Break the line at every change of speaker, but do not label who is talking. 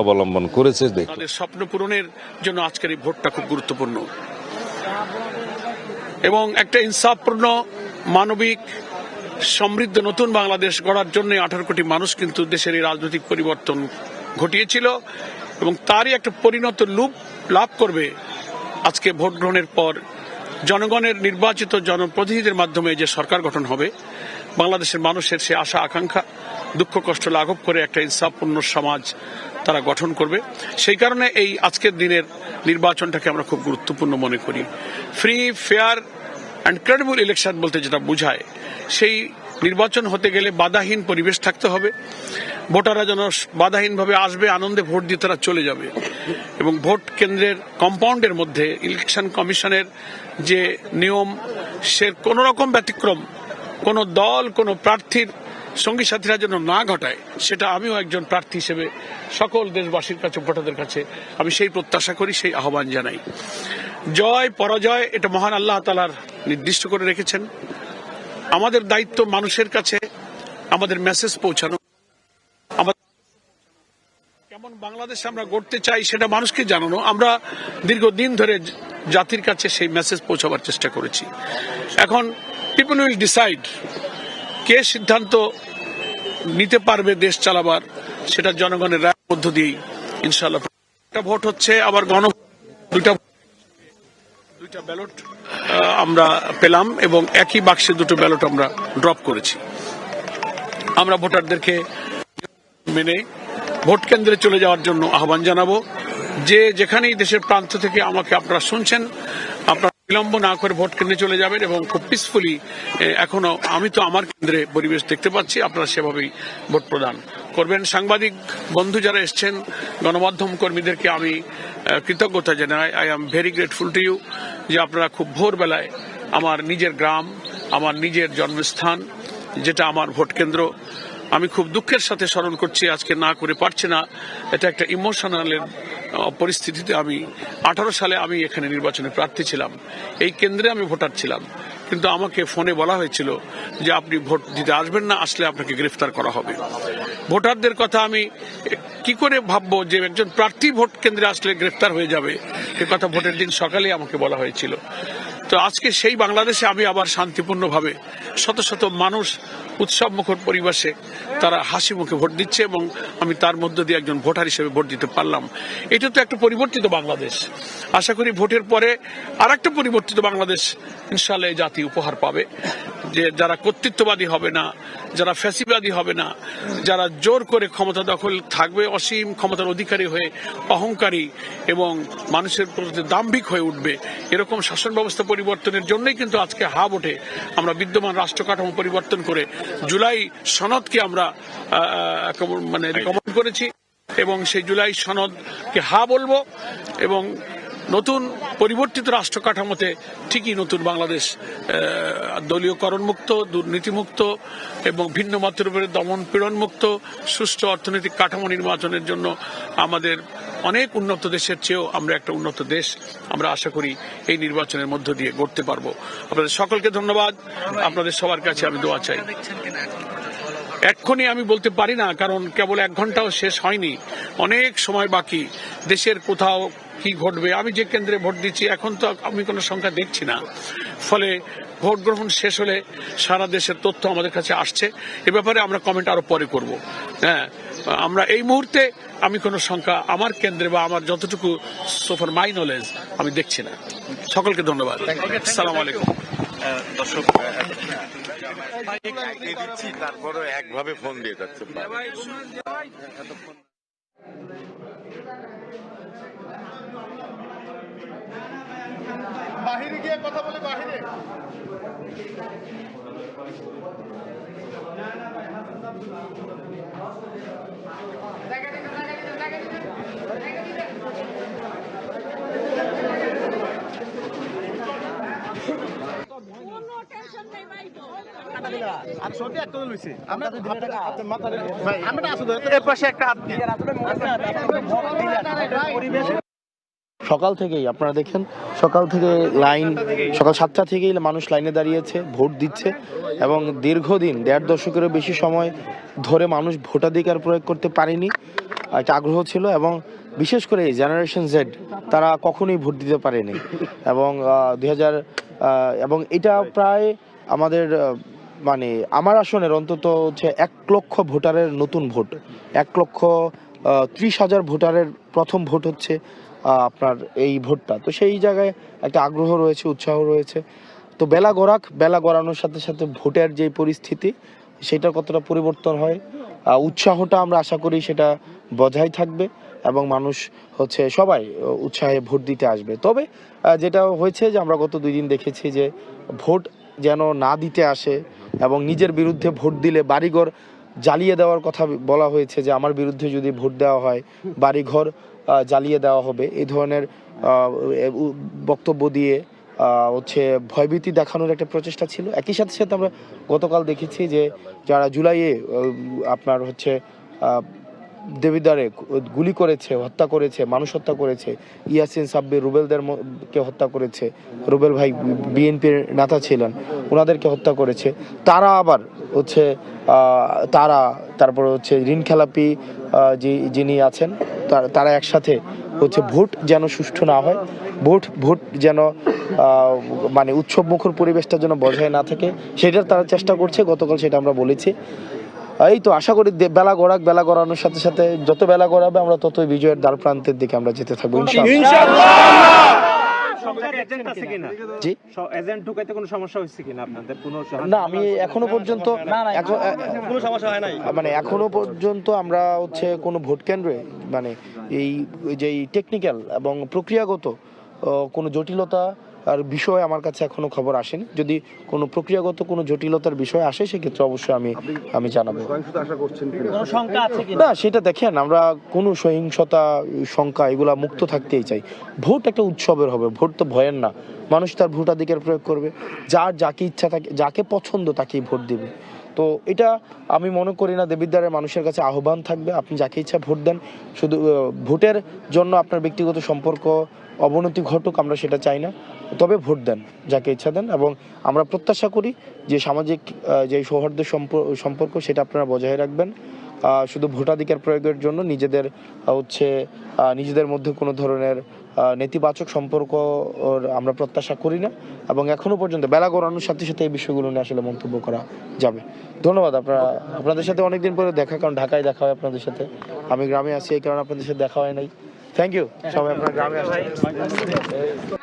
অবলম্বন করেছে।
তাদের স্বপ্ন পূরণের জন্য আজকের এই ভোটটা খুব গুরুত্বপূর্ণ এবং একটা ইনসাফপূর্ণ, মানবিক, সমৃদ্ধ নতুন বাংলাদেশ গড়ার জন্য 18 কোটি মানুষ কিন্তু দেশের এই রাজনৈতিক পরিবর্তন ঘটিয়েছিল এবং তারই একটা পরিণত রূপ লাভ করবে আজকে ভোট গ্রহণের পর জনগণের নির্বাচিত জনপ্রতিনিধিদের মাধ্যমে যে সরকার গঠন হবে। বাংলাদেশের মানুষের সে আশা আকাঙ্ক্ষা, দুঃখ কষ্ট লাঘব করে একটা ইনসাফপূর্ণ সমাজ তারা গঠন করবে। সেই কারণে এই আজকের দিনের নির্বাচনটাকে আমরা খুব গুরুত্বপূর্ণ মনে করি। Free, fair and credible election বলতে যেটা বোঝায়, সেই নির্বাচন হতে গেলে বাধাহীন পরিবেশ থাকতে হবে। ভোটাররা যেন বাধাহীনভাবে আসবে, আনন্দে ভোট দিয়ে তারা চলে যাবে এবং ভোট কেন্দ্রের কম্পাউন্ডের মধ্যে ইলেকশন কমিশনের যে নিয়ম, সে কোনো রকম ব্যতিক্রম কোনো দল, কোনো প্রার্থীর সঙ্গী সাথীরা যেন না ঘটায়, সেটা আমিও একজন প্রার্থী হিসেবে সকল দেশবাসীর কাছে, ভোটারদের কাছে আমি সেই প্রত্যাশা করি, সেই আহ্বান জানাই। জয় পরাজয় এটা মহান আল্লাহ তাআলার নির্দিষ্ট করে রেখেছেন। আমাদের দায়িত্ব মানুষের কাছে আমাদের মেসেজ পৌঁছানো। কেমন বাংলাদেশ আমরা গড়তে চাই সেটা মানুষকে জানানো। আমরা দীর্ঘদিন ধরে জাতির কাছে সেই মেসেজ পৌঁছাবার চেষ্টা করেছি। এখন পিপল উইল ডিসাইড কে সিদ্ধান্ত নিতে পারবে দেশ চালাবার, সেটা জনগণের রায়ের মধ্য দিয়েই ইনশাআল্লাহ। একটা ভোট হচ্ছে, আবার দুইটা ব্যালট আমরা পেলাম এবং একই বাক্সে দুটো ব্যালট আমরা ড্রপ করেছি। আমরা ভোটারদেরকে মেনে ভোট কেন্দ্রে চলে যাওয়ার জন্য আহ্বান জানাবো। যে যেখানেই দেশের প্রান্ত থেকে আমাকে আপনারা শুনছেন, আপনারা বিলম্ব না করে ভোট কেন্দ্রে চলে যাবেন এবং খুব পিসফুলি, এখনো আমি তো আমার কেন্দ্রে পরিবেশ দেখতে পাচ্ছি, আপনারা সেভাবেই ভোট প্রদান করবেন। সাংবাদিক বন্ধু যারা এসছেন, গণমাধ্যম কর্মীদেরকে আমি কৃতজ্ঞতা জানাই। I am very grateful to you যে আপনারা খুব ভোরবেলায় আমার নিজের গ্রাম, আমার নিজের জন্মস্থান, যেটা আমার ভোট কেন্দ্র, আমি খুব দুঃখের সাথে স্মরণ করছি, আজকে না করে পারছি না। এটা একটা ইমোশনালের পরিস্থিতিতে আমি 18 সালে আমি এখানে নির্বাচনে প্রার্থী ছিলাম, এই কেন্দ্রে আমি ভোটার ছিলাম, কিন্তু আমাকে ফোনে বলা হয়েছিল যে আপনি ভোট দিতে আসবেন না, আসলে আপনাকে গ্রেফতার করা হবে। ভোটারদের কথা আমি কি করে ভাববো যে একজন প্রার্থী ভোট কেন্দ্রে আসলে গ্রেফতার হয়ে যাবে, এ কথা ভোটের দিন সকালে আমাকে বলা হয়েছিল। তো আজকে সেই বাংলাদেশে আমি আবার শান্তিপূর্ণভাবে শত শত মানুষ উৎসব মুখর পরিবেশে তারা হাসি মুখে ভোট দিচ্ছে এবং আমি তার মধ্য দিয়ে একজন ভোটার হিসেবে ভোট দিতে পারলাম। এটা তো একটা পরিবর্তিত বাংলাদেশ। আশা করি ভোটের পরে আর একটা পরিবর্তিত বাংলাদেশ ইনশাআল্লাহ জাতি উপহার পাবে, যে যারা কর্তৃত্ববাদী হবে না, যারা ফ্যাসিবাদী হবে না, যারা জোর করে ক্ষমতা দখল থাকবে, অসীম ক্ষমতার অধিকারী হয়ে অহংকারী এবং মানুষের প্রতি দাম্ভিক হয়ে উঠবে, এরকম শাসন ব্যবস্থা পরিবর্তনের জন্যই কিন্তু আজকে হা ভোটে আমরা বিদ্যমান রাষ্ট্র কাঠামো পরিবর্তন করে জুলাই সনদকে আমরা রিকমেন্ড করেছি এবং সেই জুলাই সনদকে হা বলবো এবং নতুন পরিবর্তিত রাষ্ট্র কাঠামোতে ঠিকই নতুন বাংলাদেশ দলীয়করণ মুক্ত, দুর্নীতিমুক্ত এবং ভিন্ন মতের উপরে দমন পীড়ন মুক্ত সুষ্ঠু অর্থনৈতিক কাঠামো নির্বাচনের জন্য আমাদের অনেক উন্নত দেশের চেয়েও আমরা একটা উন্নত দেশ আমরা আশা করি এই নির্বাচনের মধ্য দিয়ে গড়তে পারবো। আপনাদের সকলকে ধন্যবাদ। আপনাদের সবার কাছে আমি দোয়া চাই। এক্ষুনি আমি বলতে পারি না, কারণ কেবল 1 ঘন্টাও শেষ হয়নি, অনেক সময় বাকি। দেশের কোথাও কি ঘটবে, আমি যে কেন্দ্রে ভোট দিচ্ছি এখন তো আমি কোনো সংখ্যা দেখছি না, ফলে ভোট গ্রহণ শেষ হলে সারা দেশের তথ্য আমাদের কাছে আসছে। এ ব্যাপারে আমরা কমেন্ট আরো পরে করব। হ্যাঁ, আমরা এই মুহূর্তে আমি কোনো সংখ্যা আমার কেন্দ্রে বা আমার যতটুকু সোফার মাই নলেজ আমি দেখছি না। সকলকে ধন্যবাদ। আসসালামু আলাইকুম।
দর্শক তারপরে একভাবে ফোন দিয়ে যাচ্ছে।
বাহিরে গিয়ে কথা বলে বাহিরে। আর সত্যি একটা লইছি আমরা এর পাশে একটা হাত দিয়ে
সকাল থেকেই আপনারা দেখেন, সকাল থেকে সকাল 7টা থেকেই মানুষ লাইনে দাঁড়িয়েছে, ভোট দিচ্ছে এবং দীর্ঘদিন 1.5 দশকেরও বেশি সময় ধরে মানুষ ভোটাধিকার প্রয়োগ করতে পারেনি। একটা আগ্রহ ছিল, এবং বিশেষ করে জেনারেশন জেড তারা কখনোই ভোট দিতে পারেনি। এবং 2000 এবং এটা প্রায় আমাদের মানে আমার আসনের অন্তত হচ্ছে 1 লক্ষ ভোটারের নতুন ভোট, 1,30,000 ভোটারের প্রথম ভোট হচ্ছে আপনার এই ভোটটা। তো সেই জায়গায় একটা আগ্রহ রয়েছে, উৎসাহ রয়েছে। তো বেলা গড়ানোর সাথে সাথে ভোটের যে পরিস্থিতি সেটা কতটা পরিবর্তন হয়, উৎসাহটা আমরা আশা করি সেটা বজায় থাকবে এবং মানুষ হচ্ছে সবাই উৎসাহে ভোট দিতে আসবে। তবে যেটা হয়েছে যে আমরা গত 2 দিন দেখেছি যে ভোট যেন না দিতে আসে এবং নিজের বিরুদ্ধে ভোট দিলে বাড়িঘর জ্বালিয়ে দেওয়ার কথা বলা হয়েছে, যে আমার বিরুদ্ধে যদি ভোট দেওয়া হয় বাড়িঘর জ্বালিয়ে দেওয়া হবে, এই ধরনের বক্তব্য দিয়ে হচ্ছে ভয়ভীতি দেখানোর একটা প্রচেষ্টা ছিল। একই সাথে সাথে আমরা গতকাল দেখেছি যে যারা জুলাইয়ে আপনার হচ্ছে দেবিদ্বারে গুলি করেছে, হত্যা করেছে, মানুষ হত্যা করেছে, ইয়াসিন সাব্বির রুবেলদেরকে হত্যা করেছে, রুবেল ভাই বিএনপির নেতা ছিলেন, ওনাদেরকে হত্যা করেছে, তারা আবার হচ্ছে তারপর হচ্ছে ঋণ খেলাপি যিনি আছেন তারা একসাথে হচ্ছে ভোট যেন সুষ্ঠু না হয়, ভোট যেন মানে উৎসবমুখর পরিবেশটা যেন বজায় না থাকে, সেটার তারা চেষ্টা করছে। গতকাল সেটা আমরা বলেছি। এই তো আশা করি বেলা গড়ানোর সাথে সাথে যত বেলা গড়াবে আমরা ততই বিজয়ের দ্বার প্রান্তের দিকে আমরা যেতে থাকবো ইনশাআল্লাহ। জি
এজেন্ট ঢুকাইতে কোনো সমস্যা হচ্ছে কিনা আপনাদের?
না, আমি এখনো পর্যন্ত
কোনো সমস্যা হয় নাই,
মানে এখনো পর্যন্ত আমরা হচ্ছে কোনো ভোট কেন্দ্রে মানে এই যে টেকনিক্যাল এবং প্রক্রিয়াগত কোনো জটিলতা আর বিষয় আমার কাছে এখনো খবর আসেনি। যদি কোনো প্রক্রিয়াগত কোনো জটিলতার বিষয় আসে সেক্ষেত্রে অবশ্যই আমি জানাবো। না, সেটা দেখেন, আমরা কোনো সহিংসতা শঙ্কা এগুলা মুক্ত থাকতেই চাই। ভোট একটা উৎসবের হবে, ভোট তো ভয়ের না। মানুষ তার ভোটাধিকার প্রয়োগ করবে, যাকে ইচ্ছা থাকে, যাকে পছন্দ তাকেই ভোট দিবে। তো এটা আমি মনে করি না। দেবিদ্বারের মানুষের কাছে আহ্বান থাকবে, আপনি যাকে ইচ্ছা ভোট দেন, শুধু ভোটের জন্য আপনার ব্যক্তিগত সম্পর্ক অবনতি ঘটুক আমরা সেটা চাই না, তবে ভোট দেন, যাকে ইচ্ছা দেন। এবং আমরা প্রত্যাশা করি যে সামাজিক যে সৌহার্দ্য সম্পর্ক সেটা আপনারা বজায় রাখবেন। শুধু ভোটাধিকার প্রয়োগের জন্য নিজেদের মধ্যে কোনো ধরনের নেতিবাচক সম্পর্ক আমরা প্রত্যাশা করি না। এবং এখনো পর্যন্ত বেলা গড়ানোর সাথে সাথে এই বিষয়গুলো নিয়ে আসলে মন্তব্য করা যাবে। ধন্যবাদ। আপনাদের সাথে অনেকদিন পরে দেখা, কারণ ঢাকায় দেখা হয় আপনাদের সাথে, আমি গ্রামে আছি এই কারণে আপনাদের সাথে দেখা হয় নাই। থ্যাংক ইউ সবাই, আপনার গ্রামে আসছে।